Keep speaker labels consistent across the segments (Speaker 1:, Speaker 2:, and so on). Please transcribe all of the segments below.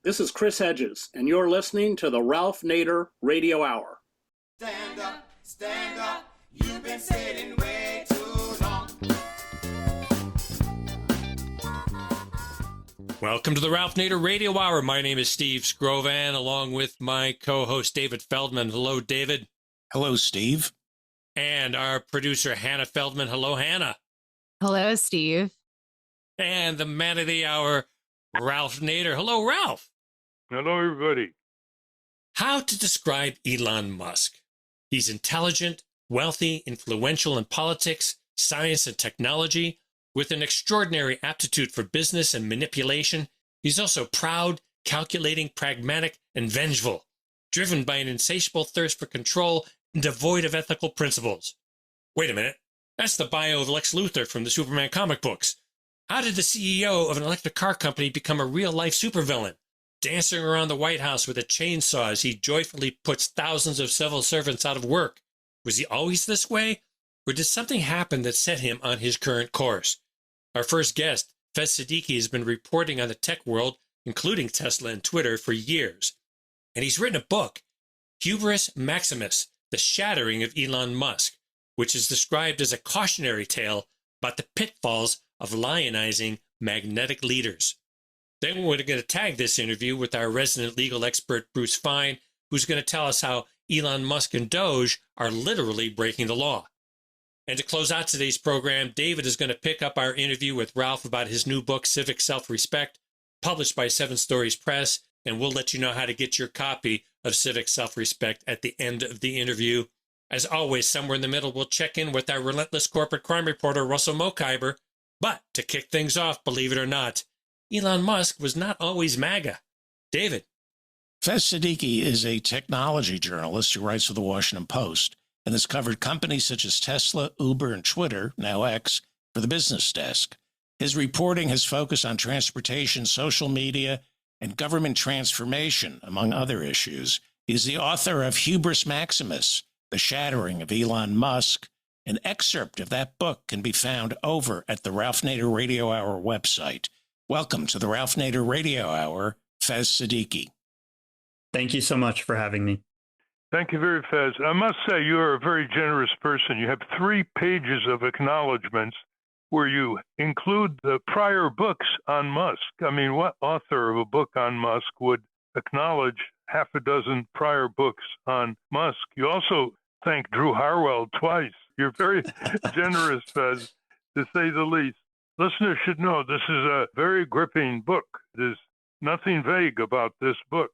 Speaker 1: This is Chris Hedges, and you're listening to the Ralph Nader Radio Hour.
Speaker 2: Stand up, you've been sitting way too long.
Speaker 3: Welcome to the Ralph Nader Radio Hour. My name is Steve Scrovan, along with my co-host David Feldman. Hello, David.
Speaker 4: Hello, Steve.
Speaker 3: And our producer, Hannah Feldman. Hello, Hannah.
Speaker 5: Hello, Steve.
Speaker 3: And the man of the hour, Ralph Nader. Hello, Ralph.
Speaker 6: Hello, everybody.
Speaker 3: How to describe Elon Musk? He's intelligent, wealthy, influential in politics, science, and technology, with an extraordinary aptitude for business and manipulation. He's also proud, calculating, pragmatic, and vengeful, driven by an insatiable thirst for control and devoid of ethical principles. Wait a minute. That's the bio of Lex Luthor from the Superman comic books. How did the CEO of an electric car company become a real-life supervillain? Dancing around the White House with a chainsaw as he joyfully puts thousands of civil servants out of work. Was he always this way? Or did something happen that set him on his current course? Our first guest, Faiz Siddiqui, has been reporting on the tech world, including Tesla and Twitter, for years. And he's written a book, Hubris Maximus, The Shattering of Elon Musk, which is described as a cautionary tale about the pitfalls of lionizing magnetic leaders. Then we're going to tag this interview with our resident legal expert, Bruce Fein, who's going to tell us how Elon Musk and DOGE are literally breaking the law. And to close out today's program, David is going to pick up our interview with Ralph about his new book, Civic Self-Respect, published by Seven Stories Press, and we'll let you know how to get your copy of Civic Self-Respect at the end of the interview. As always, somewhere in the middle, we'll check in with our relentless corporate crime reporter, Russell Mokhiber. But to kick things off, believe it or not, Elon Musk was not always MAGA. David.
Speaker 4: Faiz Siddiqui is a technology journalist who writes for the Washington Post and has covered companies such as Tesla, Uber, and Twitter, now X, for the business desk. His reporting has focused on transportation, social media, and government transformation, among other issues. He is the author of Hubris Maximus, The Shattering of Elon Musk. An excerpt of that book can be found over at the Ralph Nader Radio Hour website. Welcome to the Ralph Nader Radio Hour, Faiz Siddiqui.
Speaker 7: Thank you so much for having me.
Speaker 6: Thank you very Faiz. I must say you are a very generous person. You have 3 pages of acknowledgments where you include the prior books on Musk. I mean, what author of a book on Musk would acknowledge half a dozen prior books on Musk? You also thank Drew Harwell twice. You're very generous, Faiz, to say the least. Listeners should know this is a very gripping book. There's nothing vague about this book.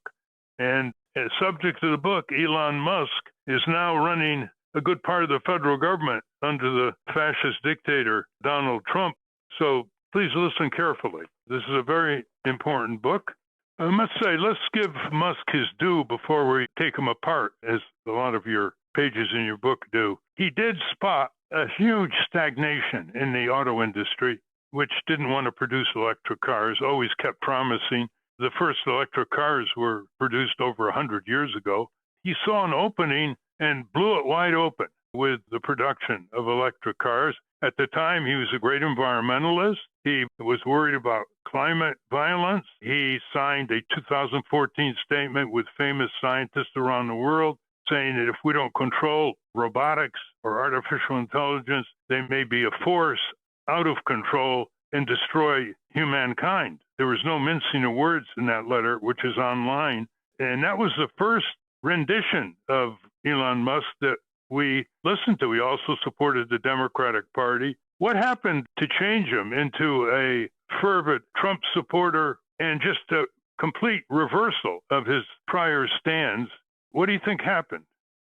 Speaker 6: And as subject to the book, Elon Musk is now running a good part of the federal government under the fascist dictator, Donald Trump. So please listen carefully. This is a very important book. I must say, let's give Musk his due before we take him apart, as a lot of your pages in your book do. He did spot a huge stagnation in the auto industry, which didn't want to produce electric cars, always kept promising. The first electric cars were produced over 100 years ago. He saw an opening and blew it wide open with the production of electric cars. At the time, he was a great environmentalist. He was worried about climate violence. He signed a 2014 statement with famous scientists around the world saying that if we don't control robotics or artificial intelligence, they may be a force out of control and destroy humankind. There was no mincing of words in that letter, which is online. And that was the first rendition of Elon Musk that we listened to. He also supported the Democratic Party. What happened to change him into a fervent Trump supporter and just a complete reversal of his prior stands? What do you think happened?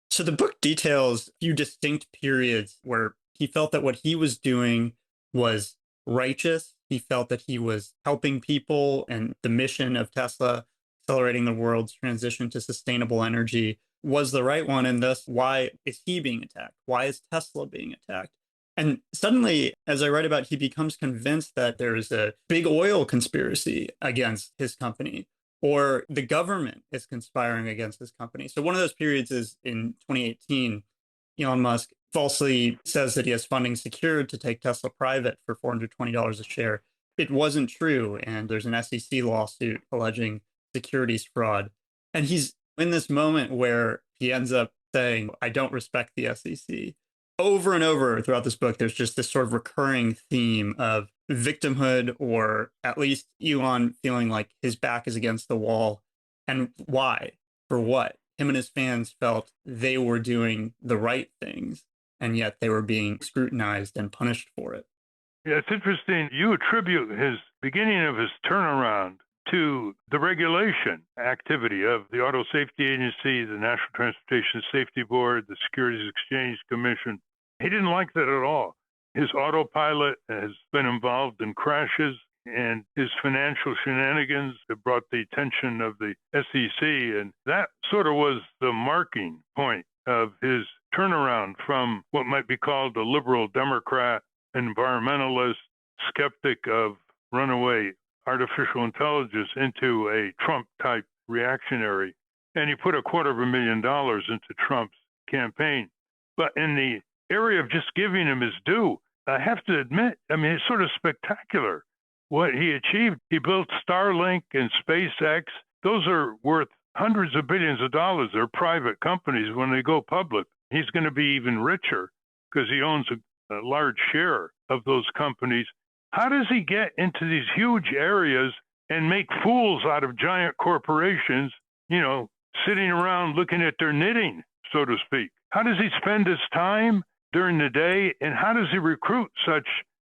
Speaker 7: So the book details a few distinct periods where he felt that what he was doing was righteous. He felt that he was helping people, and the mission of Tesla, accelerating the world's transition to sustainable energy, was the right one. And thus, why is he being attacked? Why is Tesla being attacked? And suddenly, as I write about, he becomes convinced that there is a big oil conspiracy against his company, or the government is conspiring against his company. So one of those periods is in 2018. Elon Musk falsely says that he has funding secured to take Tesla private for $420 a share. It wasn't true, and there's an SEC lawsuit alleging securities fraud. And he's in this moment where he ends up saying, I don't respect the SEC. Over and over throughout this book, there's just this sort of recurring theme of victimhood, or at least Elon feeling like his back is against the wall. And why? For what? Him and his fans felt they were doing the right things, and yet they were being scrutinized and punished for it.
Speaker 6: Yeah, it's interesting. You attribute his beginning of his turnaround to the regulation activity of the Auto Safety Agency, the National Transportation Safety Board, the Securities Exchange Commission. He didn't like that at all. His autopilot has been involved in crashes, and his financial shenanigans have brought the attention of the SEC. And that sort of was the marking point of his turnaround from what might be called a liberal Democrat, environmentalist, skeptic of runaway artificial intelligence into a Trump-type reactionary. And he put $250,000 into Trump's campaign. But in the area of just giving him his due, I have to admit, I mean, it's sort of spectacular what he achieved. He built Starlink and SpaceX. Those are worth hundreds of billions of dollars. They're private companies. When they go public, he's going to be even richer because he owns a large share of those companies. How does he get into these huge areas and make fools out of giant corporations, sitting around looking at their knitting, so to speak? How does he spend his time during the day, and how does he recruit such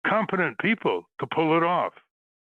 Speaker 6: competent people to pull it off?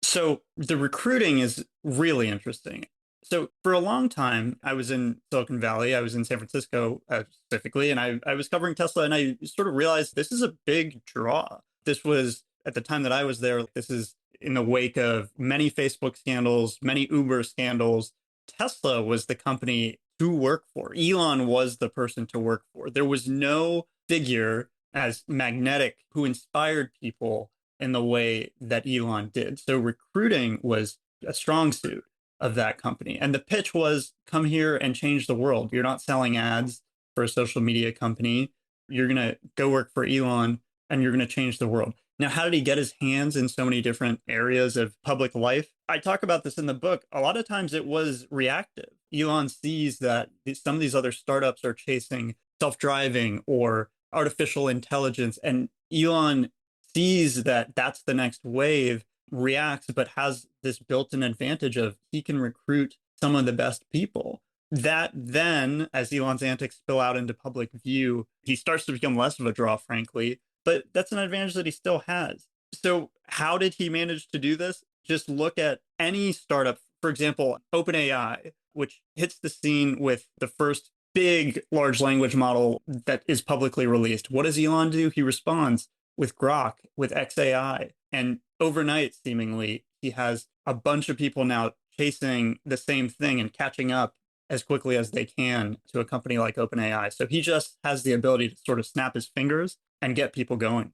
Speaker 7: So the recruiting is really interesting. So for a long time, I was in Silicon Valley. I was in San Francisco specifically, and I was covering Tesla, and I sort of realized this is a big draw. This was, at the time that I was there, this is in the wake of many Facebook scandals, many Uber scandals. Tesla was the company to work for. Elon was the person to work for. There was no figure as magnetic who inspired people in the way that Elon did. So recruiting was a strong suit of that company. And the pitch was, come here and change the world. You're not selling ads for a social media company. You're going to go work for Elon and you're going to change the world. Now, how did he get his hands in so many different areas of public life? I talk about this in the book. A lot of times it was reactive. Elon sees that some of these other startups are chasing self-driving or artificial intelligence, and Elon sees that that's the next wave, reacts, but has this built-in advantage of he can recruit some of the best people. That then, as Elon's antics spill out into public view, he starts to become less of a draw, frankly, but that's an advantage that he still has. So how did he manage to do this? Just look at any startup, for example, OpenAI, which hits the scene with the first big large language model that is publicly released. What does Elon do? He responds with Grok, with XAI. And overnight, seemingly, he has a bunch of people now chasing the same thing and catching up as quickly as they can to a company like OpenAI. So he just has the ability to sort of snap his fingers and get people going.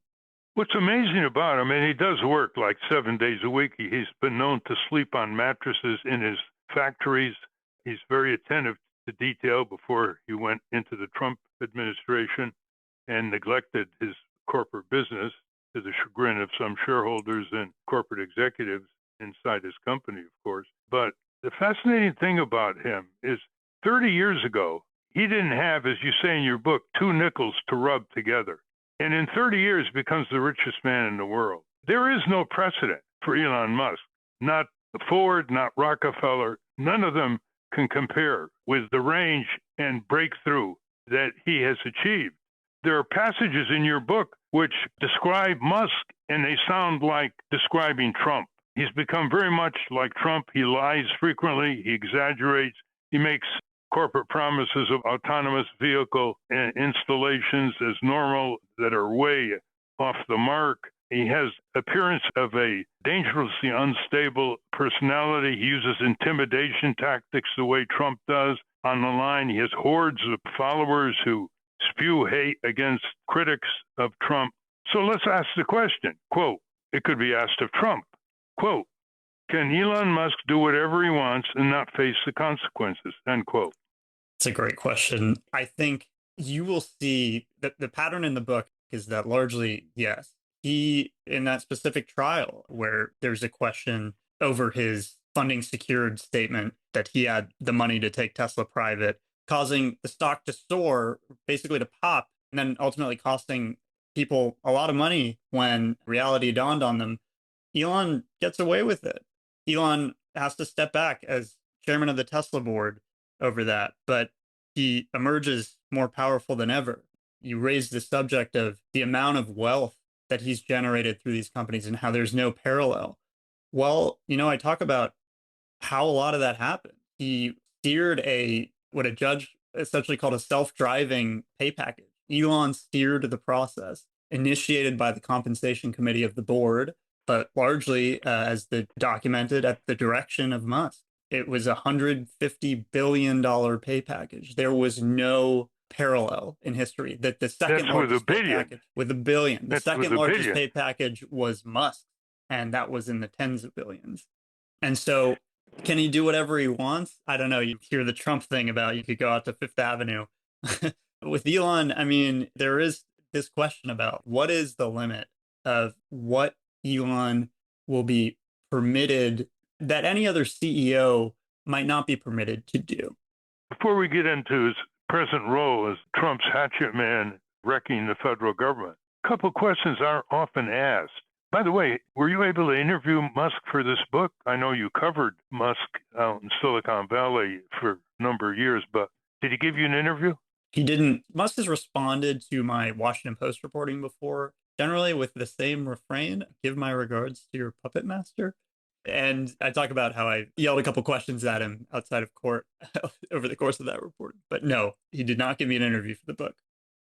Speaker 6: What's amazing about him, and he does work like 7 days a week. He's been known to sleep on mattresses in his factories. He's very attentive to detail before he went into the Trump administration and neglected his corporate business to the chagrin of some shareholders and corporate executives inside his company, of course. But the fascinating thing about him is 30 years ago, he didn't have, as you say in your book, two nickels to rub together. And in 30 years becomes the richest man in the world. There is no precedent for Elon Musk. Not Ford, not Rockefeller. None of them can compare with the range and breakthrough that he has achieved. There are passages in your book which describe Musk, and they sound like describing Trump. He's become very much like Trump. He lies frequently. He exaggerates. He makes corporate promises of autonomous vehicle installations as normal that are way off the mark. He has appearance of a dangerously unstable personality. He uses intimidation tactics the way Trump does. On the line, he has hordes of followers who spew hate against critics of Trump. So let's ask the question, quote, it could be asked of Trump, quote, can Elon Musk do whatever he wants and not face the consequences, end quote.
Speaker 7: It's a great question. I think you will see that the pattern in the book is that largely, yes, he, in that specific trial where there's a question over his funding secured statement that he had the money to take Tesla private, causing the stock to soar, basically to pop, and then ultimately costing people a lot of money when reality dawned on them. Elon gets away with it. Elon has to step back as chairman of the Tesla board over that, but he emerges more powerful than ever. You raised the subject of the amount of wealth that he's generated through these companies and how there's no parallel. Well, I talk about how a lot of that happened. He steered what a judge essentially called a self-driving pay package. Elon steered the process, initiated by the compensation committee of the board, but largely, as documented, at the direction of Musk. It was a $150 billion pay package. There was no parallel in history. That the second largest pay package with $1 billion. The second largest pay package was Musk, and that was in the tens of billions. And so, can he do whatever he wants? I don't know. You hear the Trump thing about you could go out to Fifth Avenue. With Elon, I mean, there is this question about what is the limit of what Elon will be permitted that any other CEO might not be permitted to do.
Speaker 6: Before we get into his present role as Trump's hatchet man wrecking the federal government, a couple questions are often asked. By the way, were you able to interview Musk for this book? I know you covered Musk out in Silicon Valley for a number of years, but did he give you an interview?
Speaker 7: He didn't. Musk has responded to my Washington Post reporting before, generally with the same refrain: give my regards to your puppet master. And I talk about how I yelled a couple questions at him outside of court over the course of that reporting. But no, he did not give me an interview for the book.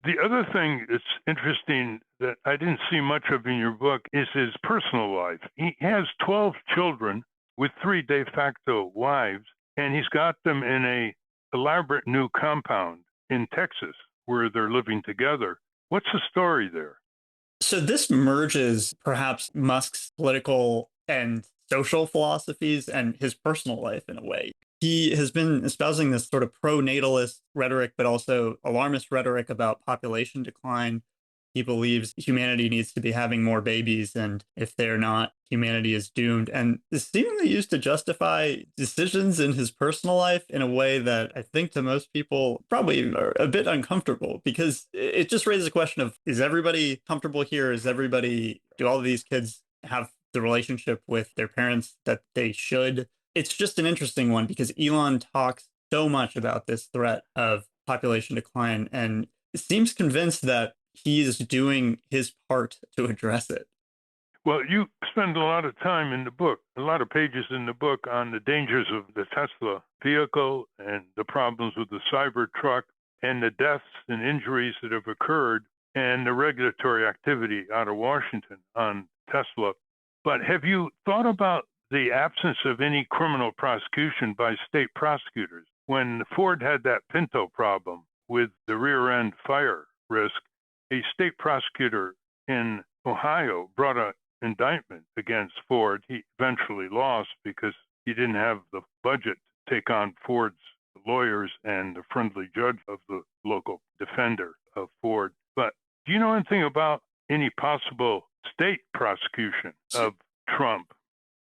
Speaker 6: The other thing that's interesting that I didn't see much of in your book is his personal life. He has 12 children with 3 de facto wives, and he's got them in a elaborate new compound in Texas where they're living together. What's the story there?
Speaker 7: So this merges perhaps Musk's political and social philosophies and his personal life in a way. He has been espousing this sort of pro-natalist rhetoric, but also alarmist rhetoric about population decline. He believes humanity needs to be having more babies, and if they're not, humanity is doomed. And is seemingly used to justify decisions in his personal life in a way that I think to most people probably are a bit uncomfortable, because it just raises a question of, is everybody comfortable here? Do all of these kids have the relationship with their parents that they should? It's just an interesting one because Elon talks so much about this threat of population decline and seems convinced that he is doing his part to address it.
Speaker 6: Well, you spend a lot of time in the book, a lot of pages in the book on the dangers of the Tesla vehicle and the problems with the Cybertruck and the deaths and injuries that have occurred and the regulatory activity out of Washington on Tesla. But have you thought about the absence of any criminal prosecution by state prosecutors? When Ford had that Pinto problem with the rear end fire risk, a state prosecutor in Ohio brought an indictment against Ford. He eventually lost because he didn't have the budget to take on Ford's lawyers and the friendly judge of the local defender of Ford. But do you know anything about any possible state prosecution of Trump?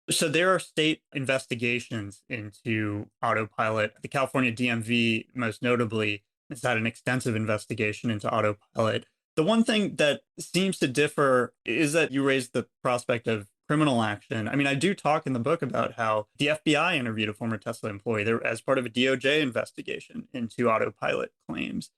Speaker 7: So there are state investigations into autopilot. The California DMV, most notably, has had an extensive investigation into autopilot. The one thing that seems to differ is that you raised the prospect of criminal action. I mean, I do talk in the book about how the FBI interviewed a former Tesla employee there as part of a DOJ investigation into autopilot claims.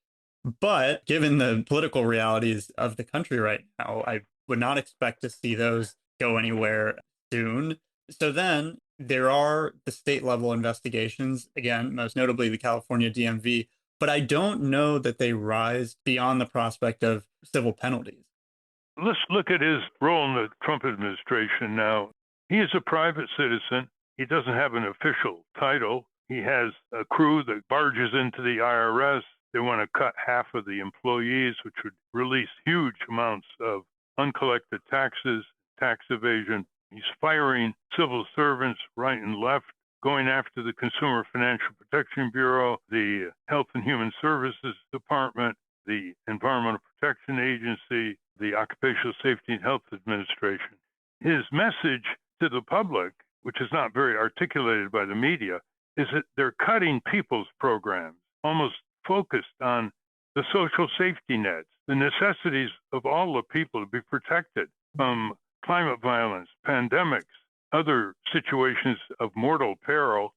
Speaker 7: But given the political realities of the country right now, I would not expect to see those go anywhere soon. So then there are the state level investigations, again, most notably the California DMV, but I don't know that they rise beyond the prospect of civil penalties.
Speaker 6: Let's look at his role in the Trump administration now. He is a private citizen. He doesn't have an official title. He has a crew that barges into the IRS. They want to cut half of the employees, which would release huge amounts of uncollected taxes, tax evasion. He's firing civil servants right and left, going after the Consumer Financial Protection Bureau, the Health and Human Services Department, the Environmental Protection Agency, the Occupational Safety and Health Administration. His message to the public which is not very articulated by the media, is that they're cutting people's programs, almost focused on the social safety nets, the necessities of all the people to be protected from climate violence, pandemics, other situations of mortal peril.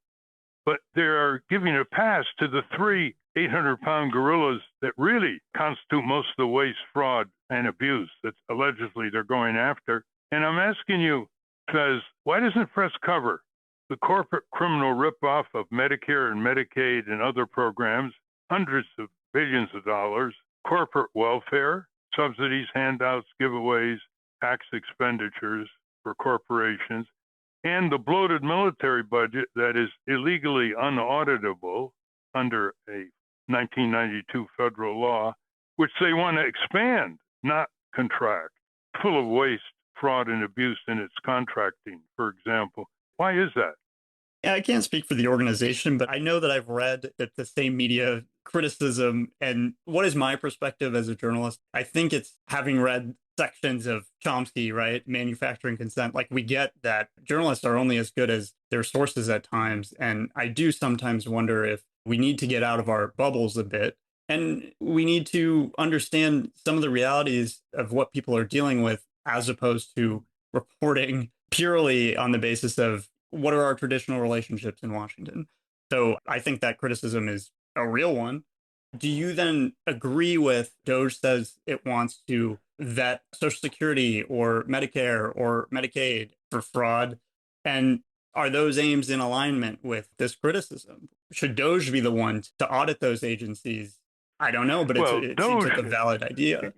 Speaker 6: But they are giving a pass to the three 800-pound gorillas that really constitute most of the waste, fraud, and abuse that allegedly they're going after. And I'm asking you, Faiz, why doesn't press cover the corporate criminal ripoff of Medicare and Medicaid and other programs, hundreds of billions of dollars, corporate welfare, subsidies, handouts, giveaways, tax expenditures for corporations, and the bloated military budget that is illegally unauditable under a 1992 federal law, which they want to expand, not contract, full of waste, fraud, and abuse in its contracting, for example. Why is that?
Speaker 7: Yeah, I can't speak for the organization, but I know that I've read that the same media criticism. And what is my perspective as a journalist? I think it's having read sections of Chomsky, right? Manufacturing consent. Like, we get that journalists are only as good as their sources at times. And I do sometimes wonder if we need to get out of our bubbles a bit. And we need to understand some of the realities of what people are dealing with, as opposed to reporting purely on the basis of what are our traditional relationships in Washington. So I think that criticism is a real one. Do you then agree with DOGE says it wants to vet Social Security or Medicare or Medicaid for fraud? And are those aims in alignment with this criticism? Should DOGE be the one to audit those agencies? I don't know, but it seems like a valid idea.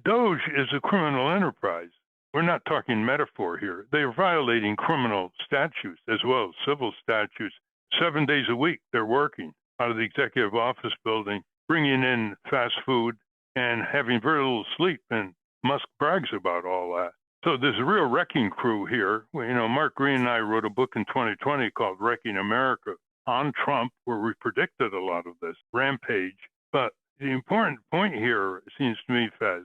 Speaker 6: DOGE is a criminal enterprise. We're not talking metaphor here. They're violating criminal statutes as well as civil statutes. 7 days a week, they're working out of the executive office building, bringing in fast food and having very little sleep. And Musk brags about all that. So there's a real wrecking crew here. You know, Mark Green and I wrote a book in 2020 called Wrecking America on Trump, where we predicted a lot of this rampage. But the important point here, it seems to me, Faiz,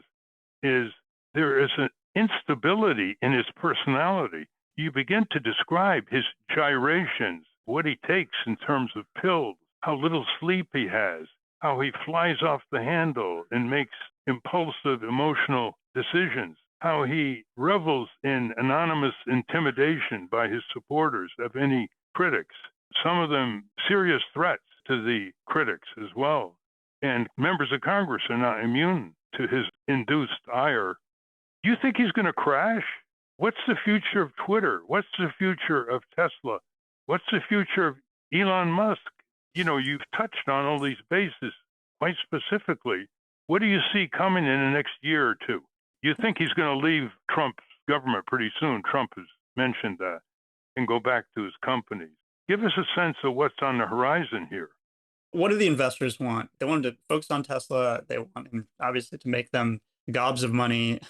Speaker 6: is there is an instability in his personality. You begin to describe his gyrations, what he takes in terms of pills, how little sleep he has, how he flies off the handle and makes impulsive, emotional decisions, how he revels in anonymous intimidation by his supporters of any critics, some of them serious threats to the critics as well. And members of Congress are not immune to his induced ire. You think he's going to crash? What's the future of Twitter? What's the future of Tesla? What's the future of Elon Musk? You know, you've touched on all these bases quite specifically. What do you see coming in the next year or two? You think he's going to leave Trump's government pretty soon? Trump has mentioned that, and go back to his companies. Give us a sense of what's on the horizon here.
Speaker 7: What do the investors want? They want to focus on Tesla. They want him, obviously, to make them gobs of money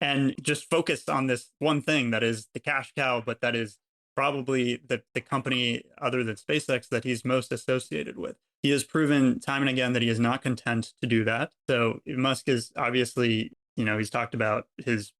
Speaker 7: and just focus on this one thing that is the cash cow, but that is probably the company other than SpaceX that he's most associated with. He has proven time and again that he is not content to do that. So Musk is obviously, he's talked about his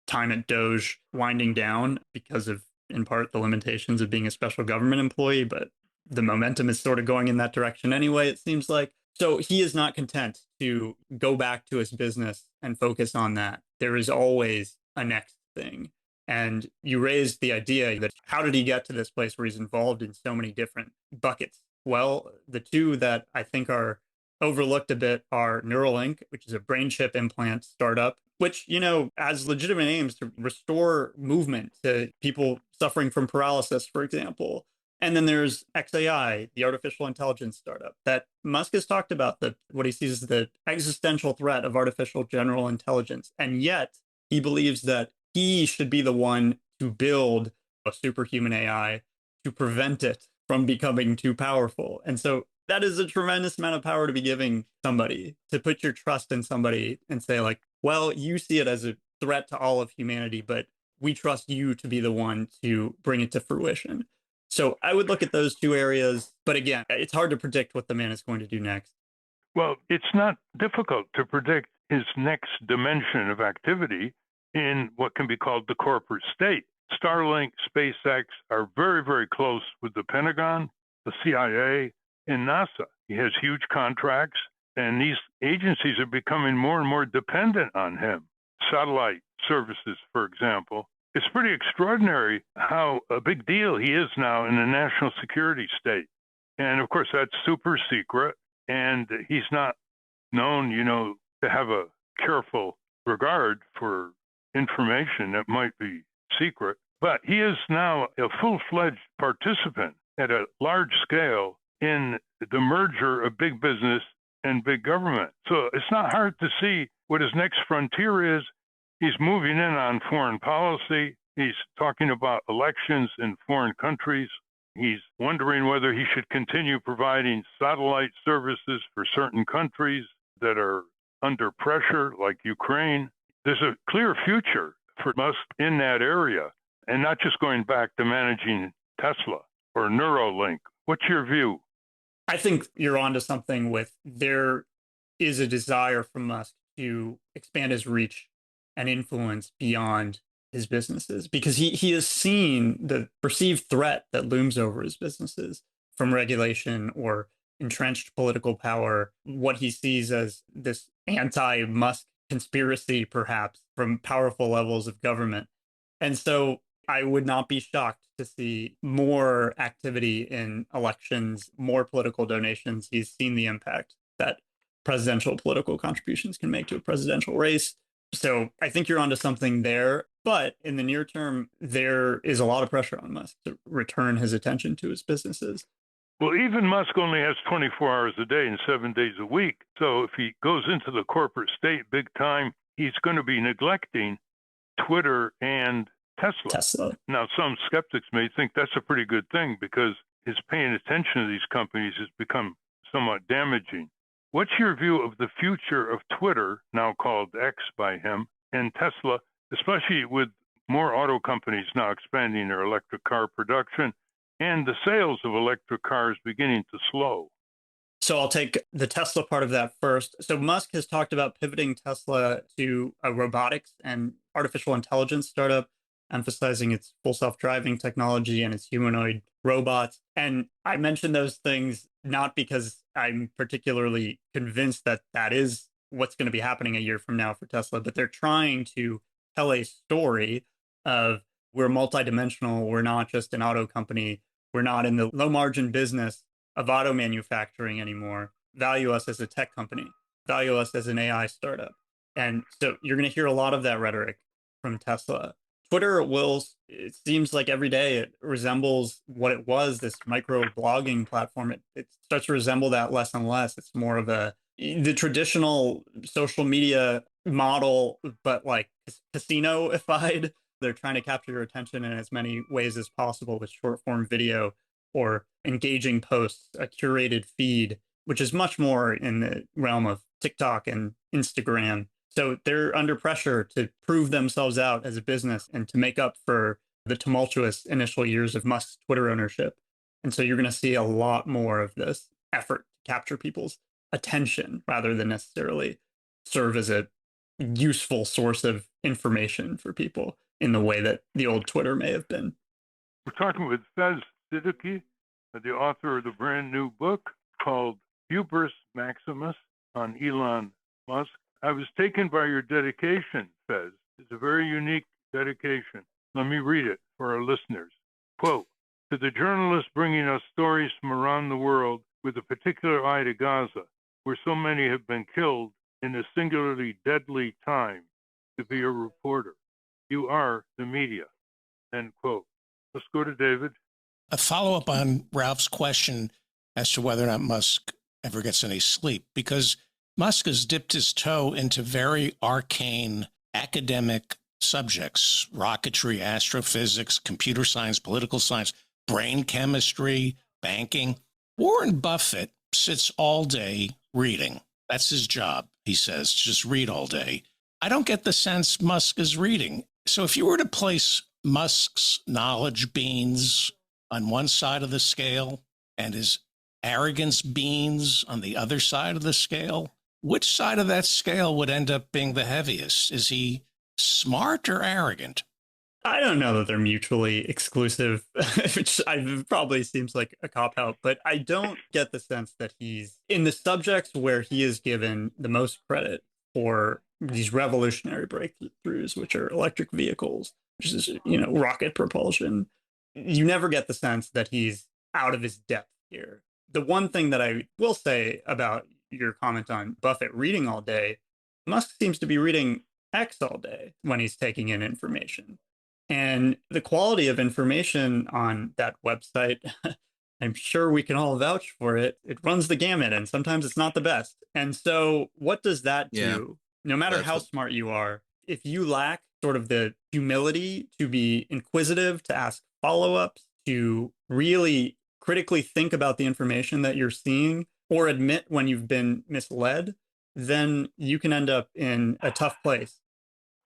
Speaker 7: time at DOGE winding down because of, in part, the limitations of being a special government employee, but the momentum is sort of going in that direction anyway, it seems like. So he is not content to go back to his business and focus on that. There is always a next thing. And you raised the idea that how did he get to this place where he's involved in so many different buckets? Well, the two that I think are overlooked a bit are Neuralink, which is a brain chip implant startup, which, has legitimate aims to restore movement to people suffering from paralysis, for example. And then there's XAI, the artificial intelligence startup that Musk has talked about, what he sees as the existential threat of artificial general intelligence. And yet he believes that he should be the one to build a superhuman AI to prevent it from becoming too powerful. And so that is a tremendous amount of power to be giving somebody, to put your trust in somebody and say, like, well, you see it as a threat to all of humanity, but we trust you to be the one to bring it to fruition. So I would look at those two areas. But again, it's hard to predict what the man is going to do next.
Speaker 6: Well, it's not difficult to predict his next dimension of activity in what can be called the corporate state. Starlink, SpaceX are very, very close with the Pentagon, the CIA, and NASA. He has huge contracts, and these agencies are becoming more and more dependent on him. Satellite services, for example. It's pretty extraordinary how a big deal he is now in the national security state. And of course, that's super secret, and he's not known, to have a careful regard for information that might be secret. But he is now a full-fledged participant at a large scale in the merger of big business and big government. So it's not hard to see what his next frontier is. He's moving in on foreign policy. He's talking about elections in foreign countries. He's wondering whether he should continue providing satellite services for certain countries that are under pressure, like Ukraine. There's a clear future for Musk in that area, and not just going back to managing Tesla or Neuralink. What's your view?
Speaker 7: I think you're onto something with there is a desire from Musk to expand his reach and influence beyond his businesses, because he has seen the perceived threat that looms over his businesses from regulation or entrenched political power, what he sees as this anti-Musk conspiracy, perhaps, from powerful levels of government. And so I would not be shocked to see more activity in elections, more political donations. He's seen the impact that presidential political contributions can make to a presidential race. So I think you're onto something there. But in the near term, there is a lot of pressure on Musk to return his attention to his businesses.
Speaker 6: Well, even Musk only has 24 hours a day and 7 days a week. So if he goes into the corporate state big time, he's going to be neglecting Twitter and Tesla. Now, some skeptics may think that's a pretty good thing because his paying attention to these companies has become somewhat damaging. What's your view of the future of Twitter, now called X by him, and Tesla, especially with more auto companies now expanding their electric car production and the sales of electric cars beginning to slow?
Speaker 7: So I'll take the Tesla part of that first. So Musk has talked about pivoting Tesla to a robotics and artificial intelligence startup, emphasizing its full self-driving technology and its humanoid robots. And I mention those things not because I'm particularly convinced that that is what's going to be happening a year from now for Tesla, but they're trying to tell a story of we're multidimensional. We're not just an auto company. We're not in the low margin business of auto manufacturing anymore. Value us as a tech company. Value us as an AI startup. And so you're going to hear a lot of that rhetoric from Tesla. Twitter it seems like every day it resembles what it was, this micro blogging platform. It starts to resemble that less and less. It's more of the traditional social media model, but like casino-ified. They're trying to capture your attention in as many ways as possible with short form video or engaging posts, a curated feed, which is much more in the realm of TikTok and Instagram. So they're under pressure to prove themselves out as a business and to make up for the tumultuous initial years of Musk's Twitter ownership. And so you're going to see a lot more of this effort to capture people's attention rather than necessarily serve as a useful source of information for people in the way that the old Twitter may have been.
Speaker 6: We're talking with Faiz Siddiqui, the author of the brand new book called Hubris Maximus on Elon Musk. I was taken by your dedication, Faiz. It's a very unique dedication. Let me read it for our listeners. Quote, to the journalists bringing us stories from around the world with a particular eye to Gaza, where so many have been killed in a singularly deadly time to be a reporter. You are the media. End quote. Let's go to David.
Speaker 4: A follow-up on Ralph's question as to whether or not Musk ever gets any sleep, because Musk has dipped his toe into very arcane academic subjects, rocketry, astrophysics, computer science, political science, brain chemistry, banking. Warren Buffett sits all day reading. That's his job, he says, just read all day. I don't get the sense Musk is reading. So if you were to place Musk's knowledge beans on one side of the scale and his arrogance beans on the other side of the scale, which side of that scale would end up being the heaviest? Is he smart or arrogant?
Speaker 7: I don't know that they're mutually exclusive, which probably seems like a cop out, but I don't get the sense that he's in the subjects where he is given the most credit for these revolutionary breakthroughs, which are electric vehicles, which is, rocket propulsion. You never get the sense that he's out of his depth here. The one thing that I will say about your comment on Buffett reading all day, Musk seems to be reading X all day when he's taking in information. And the quality of information on that website, I'm sure we can all vouch for it. It runs the gamut, and sometimes it's not the best. And so, what does that do? No matter
Speaker 8: That's
Speaker 7: how
Speaker 8: what-
Speaker 7: smart you are, if you lack sort of the humility to be inquisitive, to ask follow ups, to really critically think about the information that you're seeing, or admit when you've been misled, then you can end up in a tough place.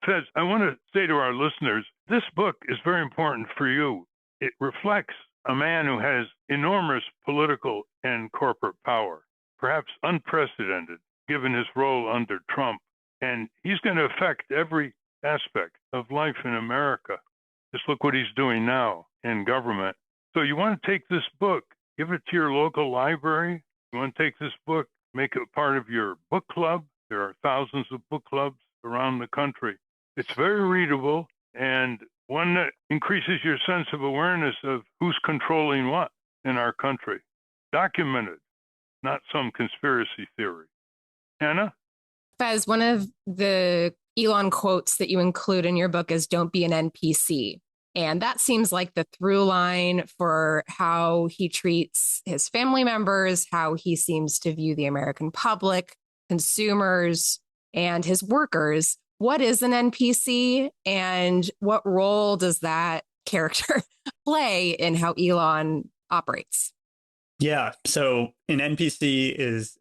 Speaker 6: Faiz, I want to say to our listeners, this book is very important for you. It reflects a man who has enormous political and corporate power, perhaps unprecedented, given his role under Trump. And he's going to affect every aspect of life in America. Just look what he's doing now in government. So you want to take this book, give it to your local library. You want to take this book, make it part of your book club. There are thousands of book clubs around the country. It's very readable and one that increases your sense of awareness of who's controlling what in our country. Documented, not some conspiracy theory. Anna?
Speaker 5: Fez, one of the Elon quotes that you include in your book is "Don't be an NPC." And that seems like the through line for how he treats his family members, how he seems to view the American public, consumers, and his workers. What is an NPC and what role does that character play in how Elon operates?
Speaker 7: Yeah. So an NPC is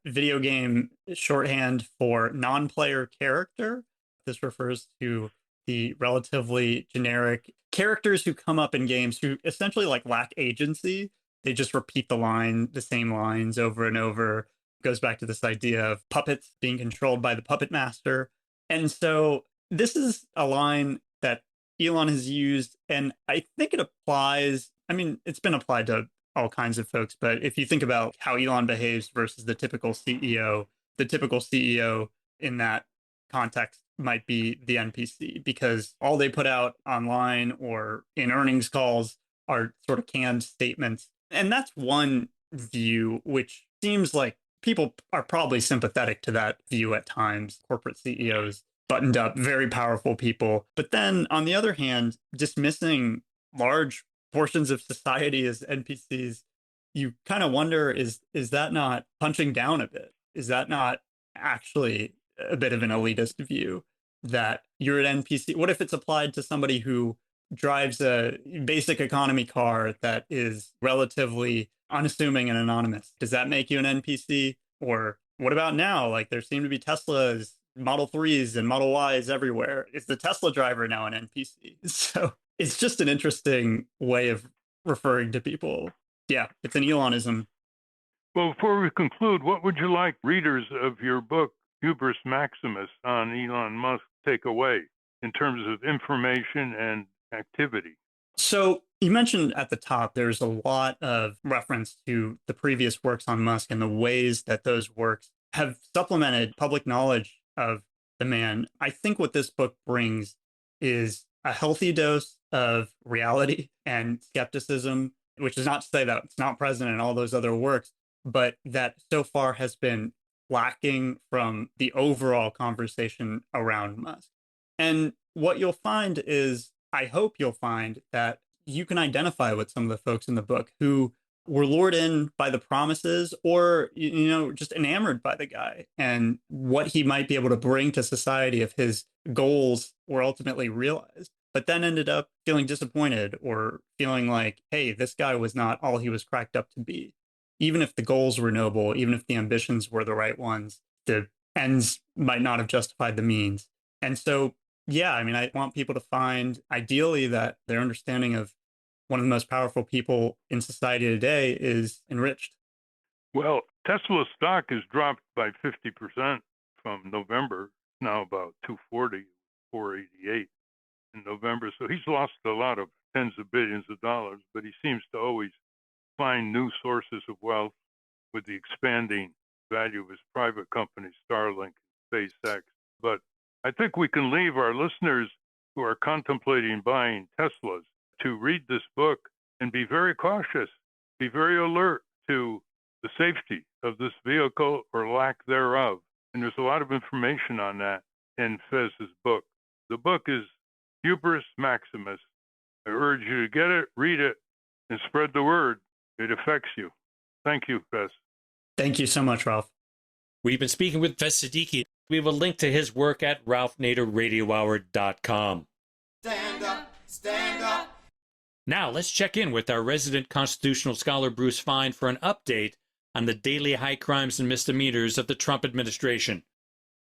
Speaker 7: video game shorthand for non-player character. This refers to the relatively generic characters who come up in games who essentially lack agency. They just repeat the same lines over and over. It goes back to this idea of puppets being controlled by the puppet master. And so this is a line that Elon has used, and I think it applies. I mean, it's been applied to all kinds of folks, but if you think about how Elon behaves versus the typical CEO in that context might be the NPC, because all they put out online or in earnings calls are sort of canned statements. And that's one view, which seems like people are probably sympathetic to that view at times. Corporate CEOs, buttoned up, very powerful people. But then on the other hand, dismissing large portions of society as NPCs, you kind of wonder, is that not punching down a bit? Is that not actually a bit of an elitist view that you're an NPC? What if it's applied to somebody who drives a basic economy car that is relatively unassuming and anonymous? Does that make you an NPC? Or what about now? There seem to be Teslas, Model 3s, and Model Ys everywhere. Is the Tesla driver now an NPC? So it's just an interesting way of referring to people. Yeah, it's an Elonism.
Speaker 6: Well, before we conclude, what would you like readers of your book, Hubris Maximus, on Elon Musk take away in terms of information and activity?
Speaker 7: So you mentioned at the top, there's a lot of reference to the previous works on Musk and the ways that those works have supplemented public knowledge of the man. I think what this book brings is a healthy dose of reality and skepticism, which is not to say that it's not present in all those other works, but that so far has been lacking from the overall conversation around Musk. And what you'll find is, I hope you'll find that you can identify with some of the folks in the book who were lured in by the promises or, just enamored by the guy and what he might be able to bring to society if his goals were ultimately realized, but then ended up feeling disappointed or feeling like, hey, this guy was not all he was cracked up to be. Even if the goals were noble, even if the ambitions were the right ones, the ends might not have justified the means. And so, yeah, I mean, I want people to find, ideally, that their understanding of one of the most powerful people in society today is enriched.
Speaker 6: Well, Tesla stock has dropped by 50% from November, now about 240, 488. in November. So he's lost a lot of tens of billions of dollars, but he seems to always find new sources of wealth with the expanding value of his private company, Starlink, SpaceX. But I think we can leave our listeners who are contemplating buying Teslas to read this book and be very cautious, be very alert to the safety of this vehicle or lack thereof. And there's a lot of information on that in Faiz's book. The book is Hubris Maximus. I urge you to get it, read it, and spread the word. It affects you. Thank you, Faiz.
Speaker 7: Thank you so much, Ralph.
Speaker 3: We've been speaking with Faiz Siddiqui. We have a link to his work at ralphnaderradiohour.com.
Speaker 2: Stand up, stand up.
Speaker 3: Now, let's check in with our resident constitutional scholar, Bruce Fein, for an update on the daily high crimes and misdemeanors of the Trump administration.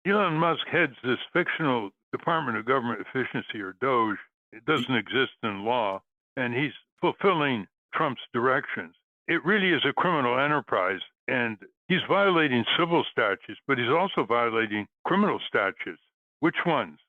Speaker 6: Elon Musk heads this fictional Department of Government Efficiency, or DOGE. It doesn't exist in law, and he's fulfilling Trump's directions. It really is a criminal enterprise, and he's violating civil statutes, but he's also violating criminal statutes. Which ones?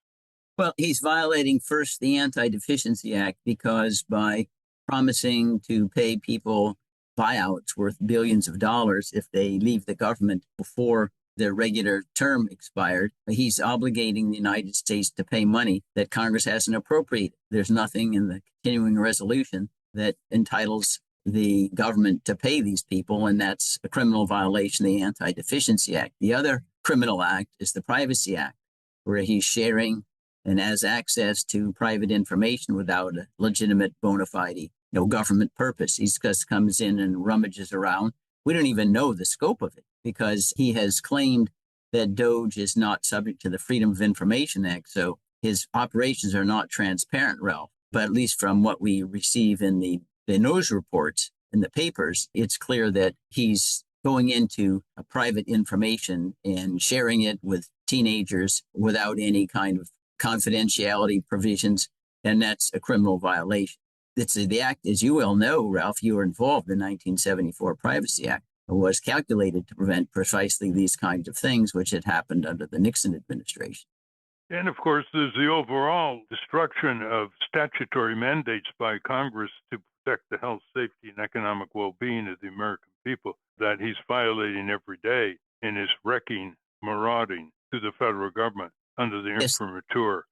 Speaker 8: Well, he's violating first the Anti-Deficiency Act because by promising to pay people buyouts worth billions of dollars if they leave the government before their regular term expired, he's obligating the United States to pay money that Congress hasn't appropriated. There's nothing in the continuing resolution that entitles the government to pay these people, and that's a criminal violation of the Anti-Deficiency Act. The other criminal act is the Privacy Act, where he's sharing and has access to private information without a legitimate bona fide, government purpose. He just comes in and rummages around. We don't even know the scope of it because he has claimed that DOGE is not subject to the Freedom of Information Act. So his operations are not transparent, Ralph. But at least from what we receive in the news reports in the papers, it's clear that he's going into private information and sharing it with teenagers without any kind of confidentiality provisions, and that's a criminal violation. It's the act, as you well know, Ralph, you were involved in the 1974 Privacy Act, was calculated to prevent precisely these kinds of things, which had happened under the Nixon administration.
Speaker 6: And of course, there's the overall destruction of statutory mandates by Congress to protect the health, safety, and economic well-being of the American people that he's violating every day in his wrecking, marauding to the federal government under the imprimatur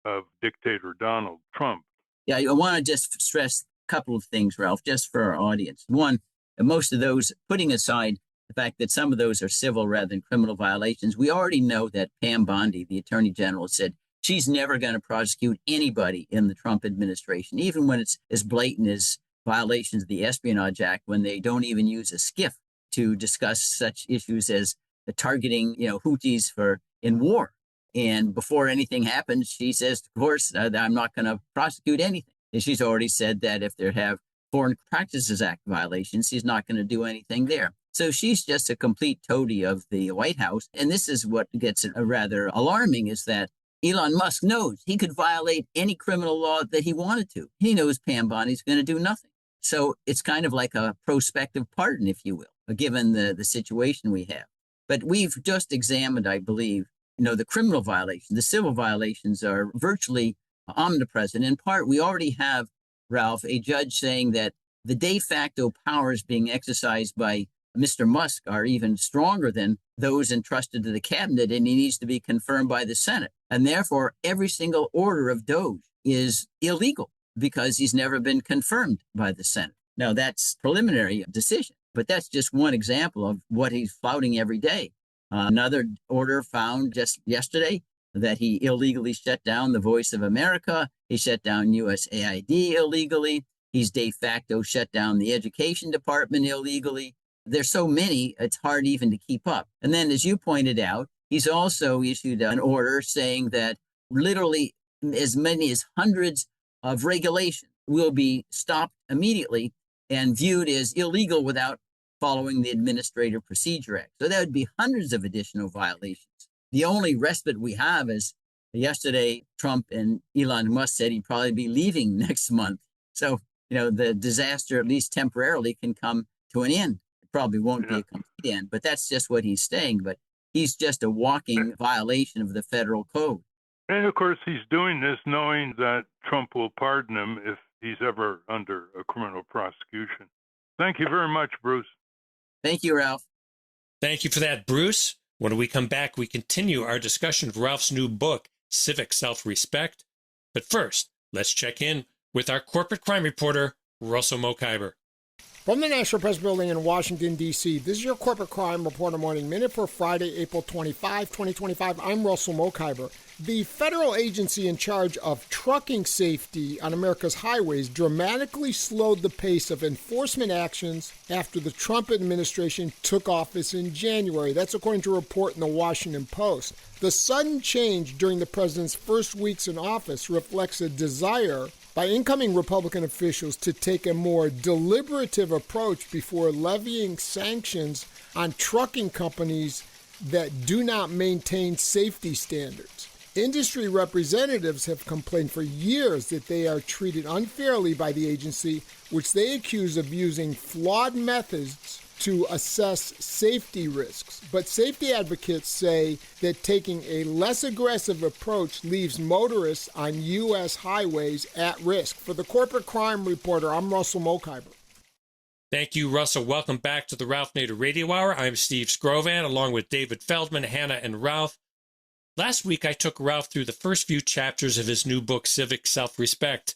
Speaker 6: of dictator Donald Trump.
Speaker 8: Yeah, I want to just stress a couple of things, Ralph, just for our audience. One, most of those, putting aside the fact that some of those are civil rather than criminal violations, we already know that Pam Bondi, the Attorney General, said she's never going to prosecute anybody in the Trump administration, even when it's as blatant as violations of the Espionage Act, when they don't even use a skiff to discuss such issues as the targeting, Houthis in war. And before anything happens, she says, of course, I'm not going to prosecute anything. And she's already said that if there have Foreign Practices Act violations, she's not going to do anything there. So she's just a complete toady of the White House. And this is what gets rather alarming, is that Elon Musk knows he could violate any criminal law that he wanted to. He knows Pam Bondi's going to do nothing. So it's kind of like a prospective pardon, if you will, given the situation we have. But we've just examined, I believe, the criminal violations. The civil violations are virtually omnipresent. In part, we already have, Ralph, a judge saying that the de facto powers being exercised by Mr. Musk are even stronger than those entrusted to the cabinet, and he needs to be confirmed by the Senate. And therefore, every single order of DOGE is illegal because he's never been confirmed by the Senate. Now, that's preliminary decision, but that's just one example of what he's flouting every day. Another order found just yesterday that he illegally shut down the Voice of America. He shut down USAID illegally. He's de facto shut down the Education Department illegally. There's so many, it's hard even to keep up. And then, as you pointed out, he's also issued an order saying that literally as many as hundreds of regulations will be stopped immediately and viewed as illegal without following the Administrative Procedure Act. So that would be hundreds of additional violations. The only respite we have is yesterday, Trump and Elon Musk said he'd probably be leaving next month. So, the disaster, at least temporarily, can come to an end. It probably won't be a complete end, but that's just what he's saying. But he's just a walking violation of the federal code.
Speaker 6: And of course, he's doing this knowing that Trump will pardon him if he's ever under a criminal prosecution. Thank you very much, Bruce.
Speaker 8: Thank you, Ralph.
Speaker 3: Thank you for that, Bruce. When we come back, we continue our discussion of Ralph's new book, Civic Self-Respect. But first, let's check in with our corporate crime reporter, Russell Mokhiber.
Speaker 9: From the National Press Building in Washington, D.C., this is your Corporate Crime Reporter Morning Minute for Friday, April 25, 2025. I'm Russell Mokhiber. The federal agency in charge of trucking safety on America's highways dramatically slowed the pace of enforcement actions after the Trump administration took office in January. That's according to a report in the Washington Post. The sudden change during the president's first weeks in office reflects a desire by incoming Republican officials to take a more deliberative approach before levying sanctions on trucking companies that do not maintain safety standards. Industry representatives have complained for years that they are treated unfairly by the agency, which they accuse of using flawed methods to assess safety risks. But safety advocates say that taking a less aggressive approach leaves motorists on U.S. highways at risk. For the Corporate Crime Reporter, I'm Russell Mokhiber.
Speaker 3: Thank you, Russell. Welcome back to the Ralph Nader Radio Hour. I'm Steve Scrovan, along with David Feldman, Hannah, and Ralph. Last week, I took Ralph through the first few chapters of his new book, Civic Self-Respect,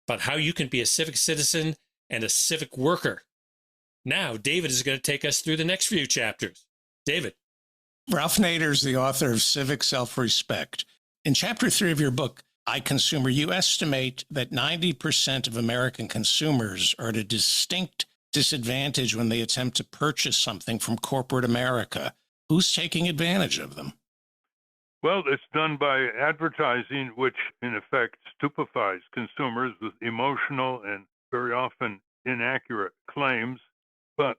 Speaker 3: about how you can be a civic citizen and a civic worker. Now, David is going to take us through the next few chapters. David.
Speaker 4: Ralph Nader is the author of Civic Self-Respect. In Chapter 3 of your book, iConsumer, you estimate that 90% of American consumers are at a distinct disadvantage when they attempt to purchase something from corporate America. Who's taking advantage of them?
Speaker 6: Well, it's done by advertising, which in effect stupefies consumers with emotional and very often inaccurate claims. But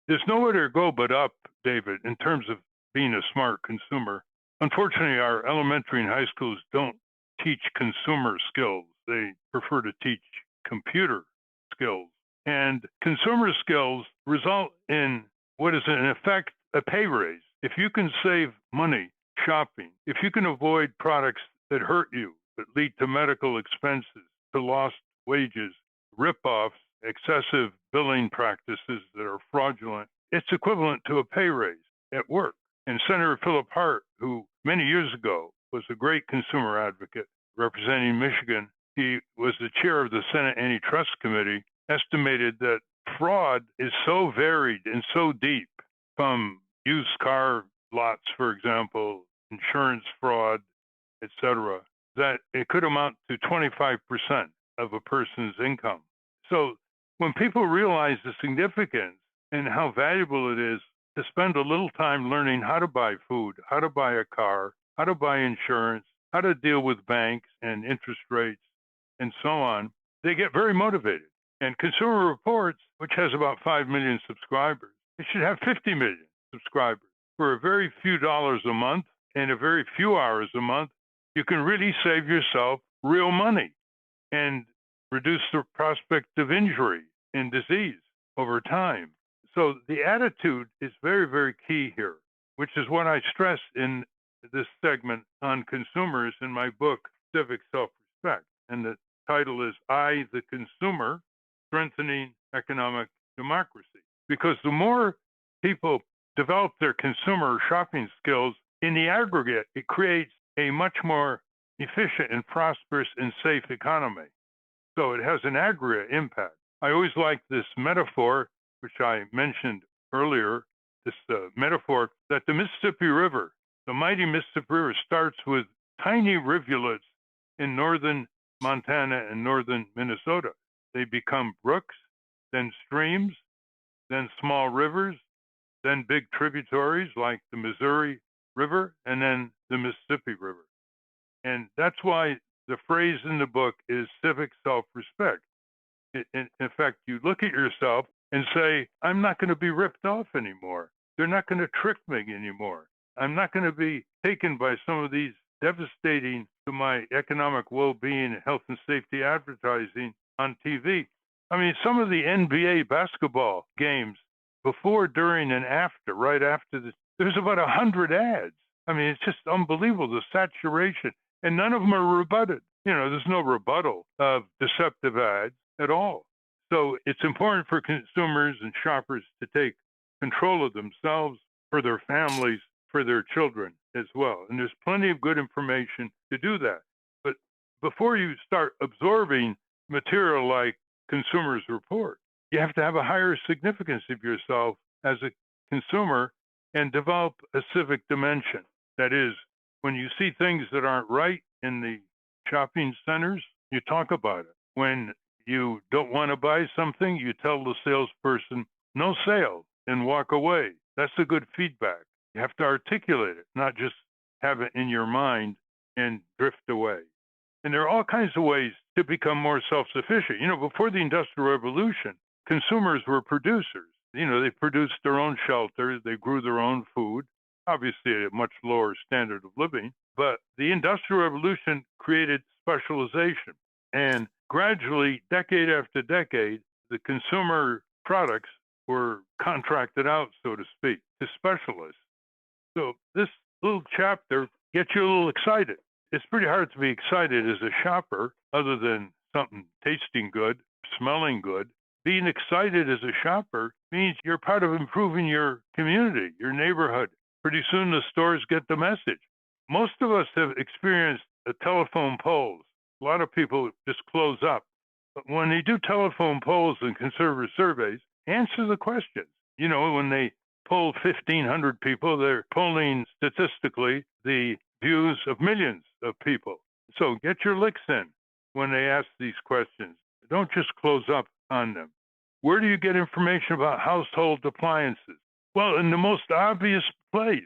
Speaker 6: there's nowhere to go but up, David, in terms of being a smart consumer. Unfortunately, our elementary and high schools don't teach consumer skills. They prefer to teach computer skills. And consumer skills result in what is in effect a pay raise. If you can save money shopping, if you can avoid products that hurt you, that lead to medical expenses, to lost wages, rip-offs, excessive billing practices that are fraudulent, it's equivalent to a pay raise at work. And Senator Philip Hart, who many years ago was a great consumer advocate representing Michigan, he was the chair of the Senate Antitrust Committee, estimated that fraud is so varied and so deep, from used car lots, for example, insurance fraud, etc., that it could amount to 25% of a person's income. So when people realize the significance and how valuable it is to spend a little time learning how to buy food, how to buy a car, how to buy insurance, how to deal with banks and interest rates, and so on, they get very motivated. And Consumer Reports, which has about 5 million subscribers, it should have 50 million subscribers. For a very few dollars a month and a very few hours a month, you can really save yourself real money and reduce the prospect of injury and disease over time. So the attitude is very, very key here, which is what I stress in this segment on consumers in my book, Civic Self-Respect. And the title is I, the Consumer, Strengthening Economic Democracy. Because the more people develop their consumer shopping skills, in the aggregate, it creates a much more efficient and prosperous and safe economy. So it has an aggregate impact. I always like this metaphor, which I mentioned earlier, this metaphor that the Mississippi River, the mighty Mississippi River, starts with tiny rivulets in northern Montana and northern Minnesota. They become brooks, then streams, then small rivers, then big tributaries like the Missouri River, and then the Mississippi River. And that's why the phrase in the book is civic self-respect. In fact, you look at yourself and say, I'm not going to be ripped off anymore. They're not going to trick me anymore. I'm not going to be taken by some of these devastating to my economic well-being, health and safety advertising on TV. I mean, some of the NBA basketball games, before, during, and after, right after this, there's about 100 ads. I mean, it's just unbelievable, the saturation. And none of them are rebutted. There's no rebuttal of deceptive ads at all. So it's important for consumers and shoppers to take control of themselves, for their families, for their children as well. And there's plenty of good information to do that. But before you start absorbing material like Consumers Report, you have to have a higher significance of yourself as a consumer and develop a civic dimension. That is, when you see things that aren't right in the shopping centers, you talk about it. When you don't want to buy something, you tell the salesperson, no sale, and walk away. That's a good feedback. You have to articulate it, not just have it in your mind and drift away. And there are all kinds of ways to become more self-sufficient. Before the Industrial Revolution, consumers were producers. They produced their own shelters, they grew their own food, obviously at a much lower standard of living. But the Industrial Revolution created specialization. And gradually, decade after decade, the consumer products were contracted out, so to speak, to specialists. So this little chapter gets you a little excited. It's pretty hard to be excited as a shopper, other than something tasting good, smelling good. Being excited as a shopper means you're part of improving your community, your neighborhood. Pretty soon the stores get the message. Most of us have experienced telephone polls. A lot of people just close up. But when they do telephone polls and consumer surveys, answer the questions. When they poll 1,500 people, they're polling statistically the views of millions of people. So get your licks in when they ask these questions. Don't just close up on them. Where do you get information about household appliances? Well, in the most obvious place,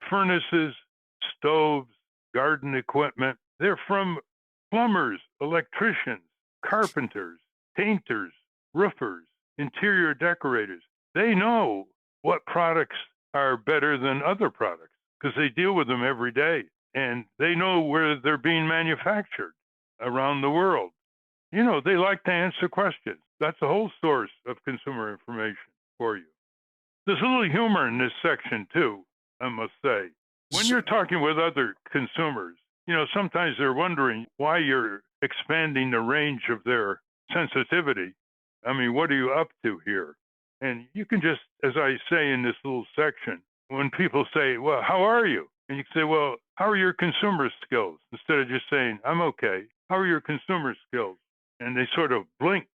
Speaker 6: furnaces, stoves, garden equipment. They're from plumbers, electricians, carpenters, painters, roofers, interior decorators. They know what products are better than other products because they deal with them every day, and they know where they're being manufactured around the world. They like to answer questions. That's a whole source of consumer information for you. There's a little humor in this section, too, I must say. When you're talking with other consumers, sometimes they're wondering why you're expanding the range of their sensitivity. I mean, what are you up to here? And you can just, as I say in this little section, when people say, well, how are you? And you can say, well, how are your consumer skills? Instead of just saying, I'm okay. How are your consumer skills? And they sort of blink,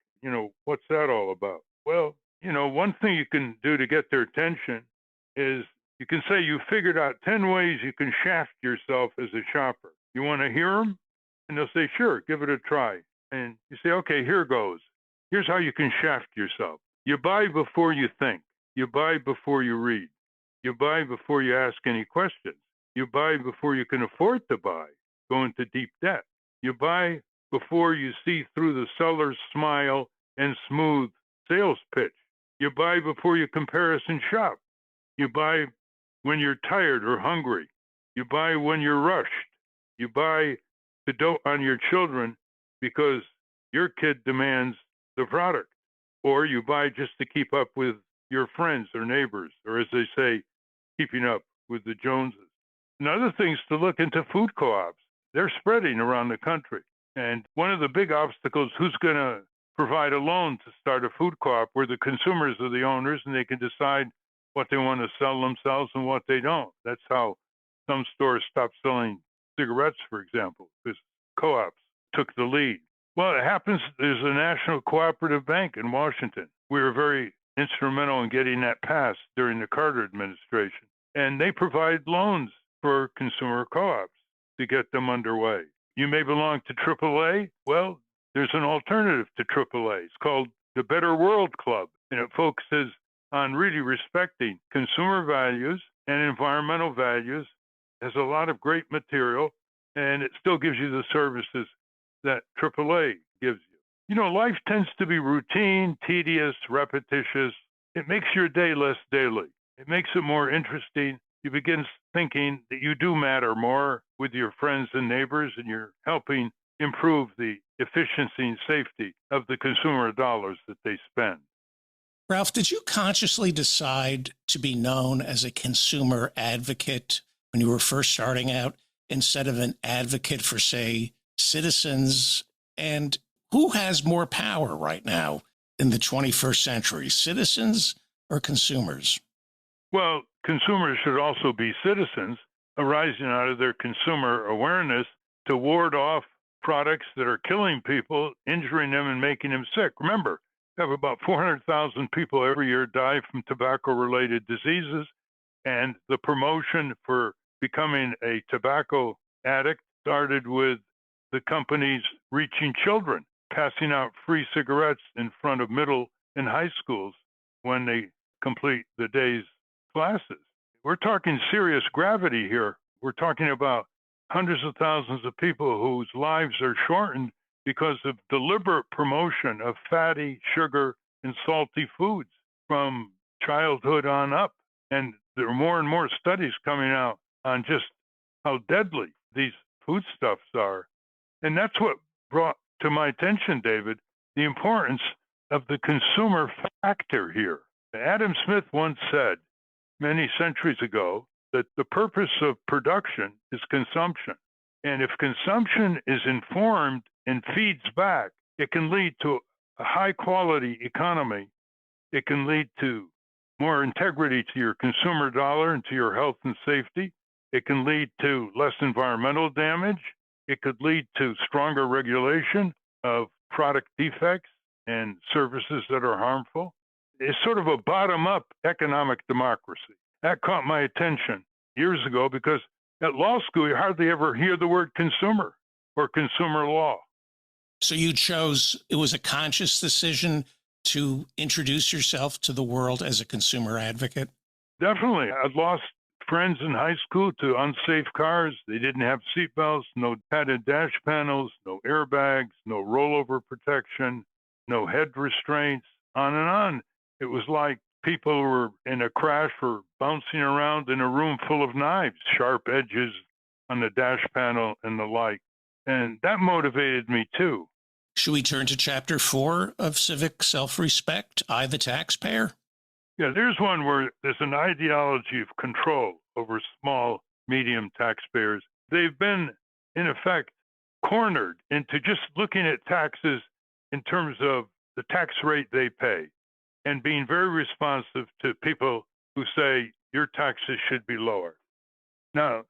Speaker 6: what's that all about? Well, one thing you can do to get their attention is you can say you figured out 10 ways you can shaft yourself as a shopper. You want to hear them? And they'll say, sure, give it a try. And you say, okay, here goes. Here's how you can shaft yourself. You buy before you think. You buy before you read. You buy before you ask any questions. You buy before you can afford to buy, go into deep debt. You buy before you see through the seller's smile and smooth sales pitch. You buy before you comparison shop. You buy when you're tired or hungry. You buy when you're rushed. You buy to dote on your children because your kid demands the product. Or you buy just to keep up with your friends or neighbors, or as they say, keeping up with the Joneses. And other things to look into food co-ops. They're spreading around the country. And one of the big obstacles, who's going to provide a loan to start a food co-op where the consumers are the owners and they can decide what they want to sell themselves and what they don't. That's how some stores stopped selling cigarettes, for example, because co-ops took the lead. Well, it happens there's a national cooperative bank in Washington. We were very instrumental in getting that passed during the Carter administration. And they provide loans for consumer co-ops to get them underway. You may belong to AAA. Well, there's an alternative to AAA. It's called the Better World Club, and it focuses on really respecting consumer values and environmental values. It has a lot of great material, and it still gives you the services that AAA gives you. Life tends to be routine, tedious, repetitious. It makes your day less daily. It makes it more interesting. You begin thinking that you do matter more with your friends and neighbors, and you're helping improve the efficiency and safety of the consumer dollars that they spend.
Speaker 4: Ralph, did you consciously decide to be known as a consumer advocate when you were first starting out? instead of an advocate for, say, citizens? And who has more power right now in the 21st century, citizens or consumers?
Speaker 6: Well, consumers should also be citizens arising out of their consumer awareness to ward off products that are killing people, injuring them, and making them sick. Remember, we have about 400,000 people every year die from tobacco-related diseases, and the promotion for becoming a tobacco addict started with the companies reaching children, passing out free cigarettes in front of middle and high schools when they complete the day's classes. We're talking serious gravity here. We're talking about hundreds of thousands of people whose lives are shortened because of deliberate promotion of fatty, sugar, and salty foods from childhood on up. And there are more and more studies coming out on just how deadly these foodstuffs are. And that's what brought to my attention, David, the importance of the consumer factor here. Adam Smith once said many centuries ago that the purpose of production is consumption. And if consumption is informed and feeds back, it can lead to a high quality economy. It can lead to more integrity to your consumer dollar and to your health and safety. It can lead to less environmental damage. It could lead to stronger regulation of product defects and services that are harmful. It's sort of a bottom-up economic democracy. That caught my attention years ago because at law school, you hardly ever hear the word consumer or consumer law.
Speaker 4: So you chose, it was a conscious decision to introduce yourself to the world as a consumer advocate?
Speaker 6: Definitely. I'd lost friends in high school to unsafe cars. They didn't have seatbelts, no padded dash panels, no airbags, no rollover protection, no head restraints, on and on. It was like people were in a crash or bouncing around in a room full of knives, sharp edges on the dash panel and the like. And that motivated me too.
Speaker 4: Should we turn to Chapter 4 of Civic Self-Respect, I the Taxpayer?
Speaker 6: Yeah, there's one where there's an ideology of control over small, medium taxpayers. They've been, in effect, cornered into just looking at taxes in terms of the tax rate they pay and being very responsive to people who say your taxes should be lower. Now,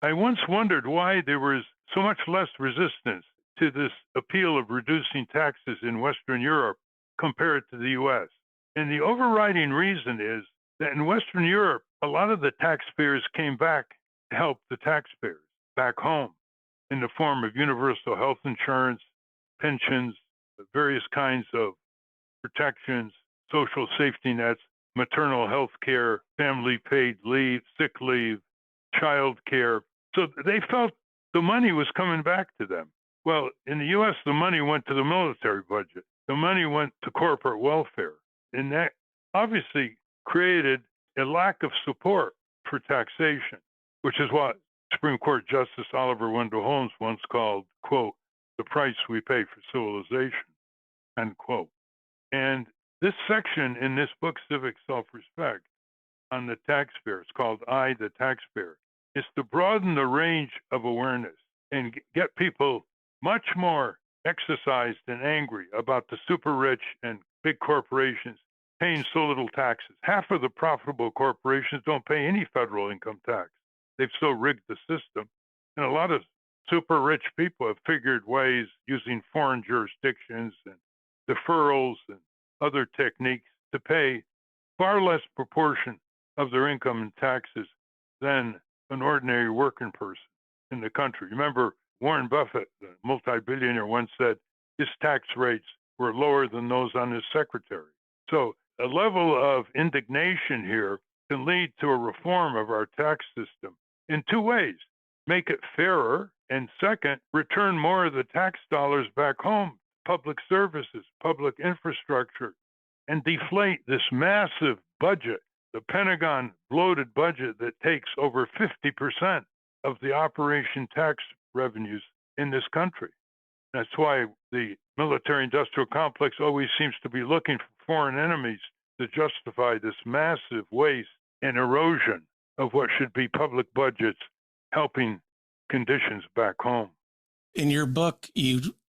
Speaker 6: I once wondered why there was so much less resistance to this appeal of reducing taxes in Western Europe compared to the U.S. And the overriding reason is that in Western Europe, a lot of the taxpayers came back to help the taxpayers back home in the form of universal health insurance, pensions, various kinds of protections, social safety nets, maternal health care, family paid leave, sick leave, child care. So they felt the money was coming back to them. Well, in the U.S., the money went to the military budget. The money went to corporate welfare. And that obviously created a lack of support for taxation, which is what Supreme Court Justice Oliver Wendell Holmes once called, quote, the price we pay for civilization, end quote. And this section in this book, Civic Self-Respect, on the taxpayer, it's called I, the Taxpayer, is to broaden the range of awareness and get people much more exercised and angry about the super rich and big corporations paying so little taxes. Half of the profitable corporations don't pay any federal income tax. They've so rigged the system. And a lot of super rich people have figured ways using foreign jurisdictions and deferrals and other techniques to pay far less proportion of their income in taxes than an ordinary working person in the country. Remember, Warren Buffett, the multi-billionaire, once said his tax rates were lower than those on his secretary. So a level of indignation here can lead to a reform of our tax system in two ways. Make it fairer, and second, return more of the tax dollars back home, public services, public infrastructure, and deflate this massive budget, the Pentagon bloated budget that takes over 50% of the operation tax revenues in this country. That's why the military-industrial complex always seems to be looking for foreign enemies to justify this massive waste and erosion of what should be public budgets helping conditions back home.
Speaker 4: In your book,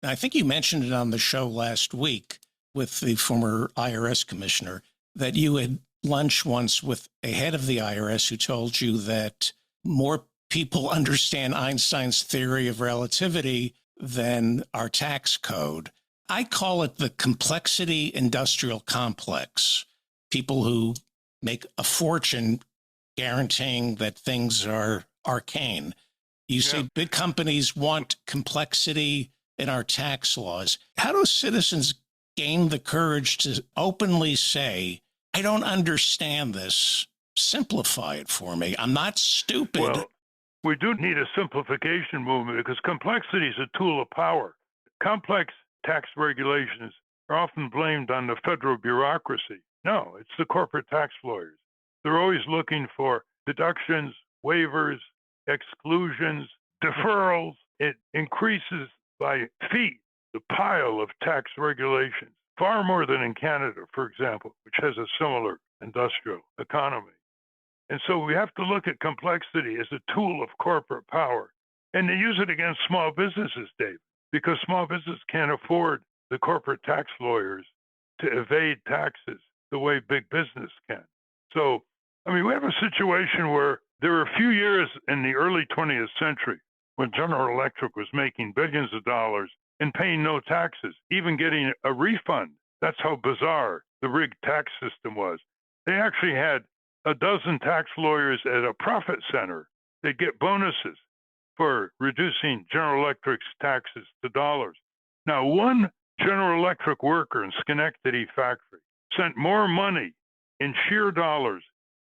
Speaker 4: I think you mentioned it on the show last week with the former IRS commissioner, that you had lunch once with a head of the IRS who told you that more people understand Einstein's theory of relativity than our tax code. I call it the complexity industrial complex. People who make a fortune guaranteeing that things are arcane. You say big companies want complexity in our tax laws. How do citizens gain the courage to openly say, I don't understand this. Simplify it for me. I'm not stupid.
Speaker 6: Well, we do need a simplification movement because complexity is a tool of power. Complex tax regulations are often blamed on the federal bureaucracy. No, it's the corporate tax lawyers. They're always looking for deductions, waivers, exclusions, deferrals. It increases by feet the pile of tax regulations, far more than in Canada, for example, which has a similar industrial economy. And so we have to look at complexity as a tool of corporate power. And they use it against small businesses, Dave, because small business can't afford the corporate tax lawyers to evade taxes the way big business can. So, I mean, we have a situation where there were a few years in the early 20th century when General Electric was making billions of dollars and paying no taxes, even getting a refund. That's how bizarre the rigged tax system was. They actually had a dozen tax lawyers at a profit center. They'd get bonuses for reducing General Electric's taxes to dollars. Now, one General Electric worker in Schenectady factory sent more money in sheer dollars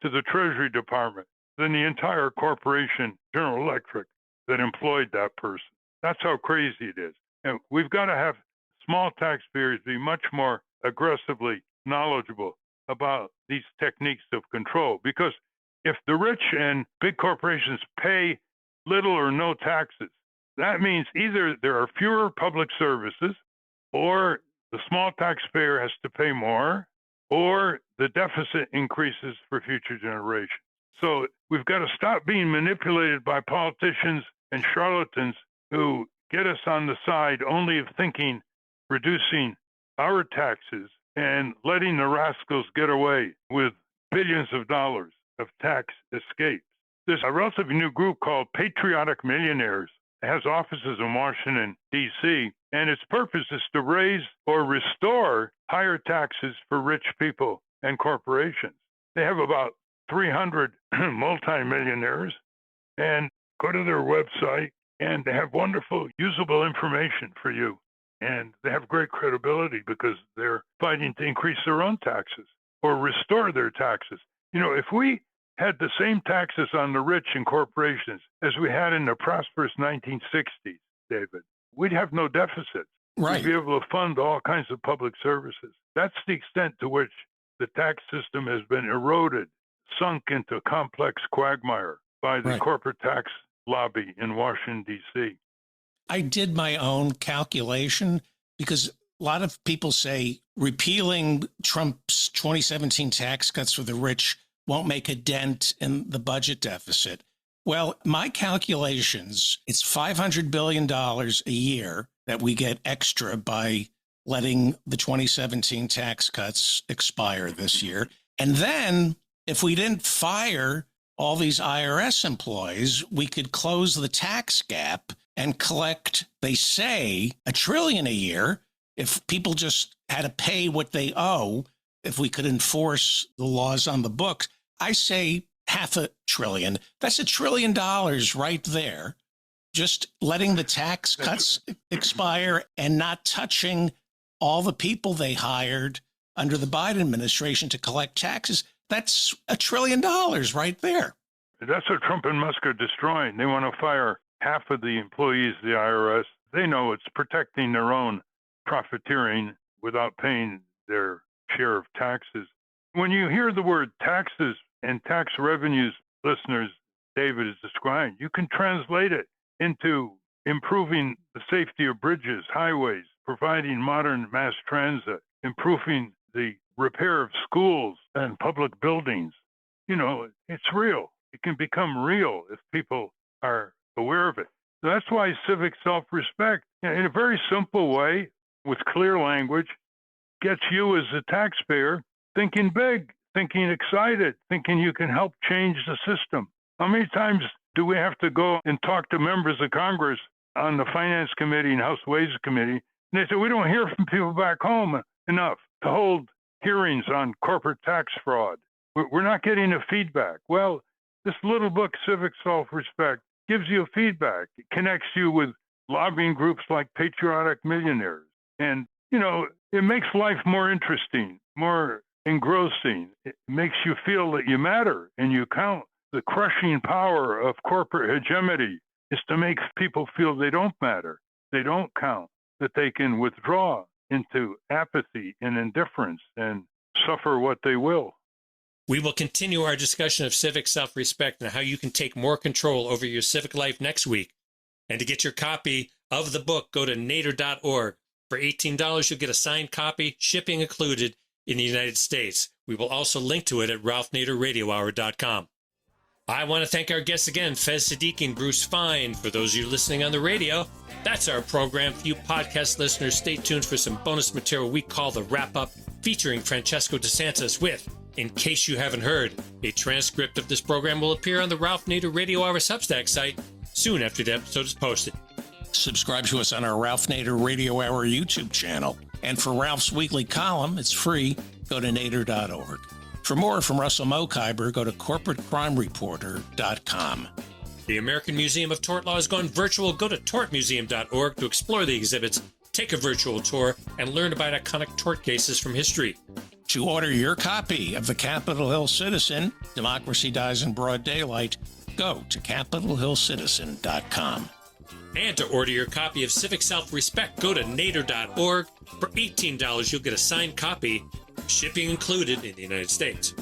Speaker 6: to the Treasury Department than the entire corporation, General Electric, that employed that person. That's how crazy it is. And we've got to have small taxpayers be much more aggressively knowledgeable about these techniques of control. Because if the rich and big corporations pay little or no taxes, that means either there are fewer public services, or the small taxpayer has to pay more, or the deficit increases for future generations. So we've got to stop being manipulated by politicians and charlatans who get us on the side only of thinking reducing our taxes and letting the rascals get away with billions of dollars of tax escapes. There's a relatively new group called Patriotic Millionaires. It has offices in Washington, D.C., and its purpose is to raise or restore higher taxes for rich people and corporations. They have about 300 multimillionaires, and go to their website, and they have wonderful, usable information for you. And they have great credibility because they're fighting to increase their own taxes or restore their taxes. You know, if we had the same taxes on the rich and corporations as we had in the prosperous 1960s, David, we'd have no deficits.
Speaker 4: Right.
Speaker 6: We'd be able to fund all kinds of public services. That's the extent to which the tax system has been eroded, sunk into a complex quagmire by the corporate tax lobby in Washington, D.C.
Speaker 4: I did my own calculation because a lot of people say repealing Trump's 2017 tax cuts for the rich won't make a dent in the budget deficit. Well, my calculations, it's $500 billion a year that we get extra by letting the 2017 tax cuts expire this year. And then if we didn't fire all these IRS employees, we could close the tax gap and collect, they say, $1 trillion a year if people just had to pay what they owe, if we could enforce the laws on the books. I say $500 billion. That's $1 trillion right there. Just letting the tax cuts expire and not touching all the people they hired under the Biden administration to collect taxes. That's $1 trillion right there.
Speaker 6: That's what Trump and Musk are destroying. They want to fire half of the employees of the IRS. They know it's protecting their own profiteering without paying their share of taxes. When you hear the word taxes and tax revenues, listeners, David is describing, you can translate it into improving the safety of bridges, highways, providing modern mass transit, improving the repair of schools and public buildings. You know, it's real. It can become real if people are aware of it. That's why civic self-respect, in a very simple way, with clear language, gets you as a taxpayer thinking big, thinking excited, thinking you can help change the system. How many times do we have to go and talk to members of Congress on the Finance Committee and House Ways Committee? And they say, we don't hear from people back home enough to hold hearings on corporate tax fraud. We're not getting the feedback. Well, this little book, Civic Self-Respect, gives you feedback. It connects you with lobbying groups like Patriotic Millionaires. And, it makes life more interesting, more engrossing. It makes you feel that you matter and you count. The crushing power of corporate hegemony is to make people feel they don't matter, they don't count, that they can withdraw into apathy and indifference and suffer what they will.
Speaker 3: We will continue our discussion of civic self-respect and how you can take more control over your civic life next week. And to get your copy of the book, go to nader.org. For $18, you'll get a signed copy, shipping included, in the United States. We will also link to it at ralphnaderradiohour.com. I want to thank our guests again, Faiz Siddiqui and Bruce Fein. For those of you listening on the radio, that's our program. For you podcast listeners, stay tuned for some bonus material we call the Wrap-Up, featuring Francesco DeSantis with, in case you haven't heard, a transcript of this program will appear on the Ralph Nader Radio Hour Substack site soon after the episode is posted.
Speaker 4: Subscribe to us on our Ralph Nader Radio Hour YouTube channel. And for Ralph's weekly column, it's free. Go to nader.org. For more from Russell Mokhiber, go to corporatecrimereporter.com.
Speaker 3: The American Museum of Tort Law has gone virtual. Go to tortmuseum.org to explore the exhibits, take a virtual tour, and learn about iconic tort cases from history.
Speaker 4: To order your copy of the Capitol Hill Citizen, Democracy Dies in Broad Daylight, go to capitolhillcitizen.com.
Speaker 3: And to order your copy of Civic Self-Respect, go to nader.org. For $18, you'll get a signed copy, shipping included in the United States.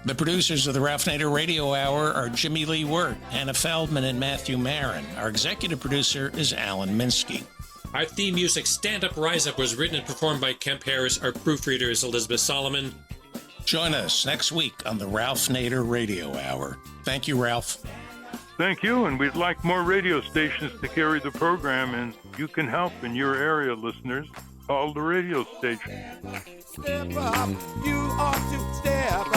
Speaker 4: The producers of the Ralph Nader Radio Hour are Jimmy Lee Wirt, Hannah Feldman, and Matthew Marin. Our executive producer is Alan Minsky.
Speaker 3: Our theme music, Stand Up, Rise Up, was written and performed by Kemp Harris. Our proofreader is Elizabeth Solomon.
Speaker 4: Join us next week on the Ralph Nader Radio Hour. Thank you, Ralph.
Speaker 6: Thank you, and we'd like more radio stations to carry the program, and you can help in your area, listeners. Call the radio station.
Speaker 2: Step up, you ought to step up.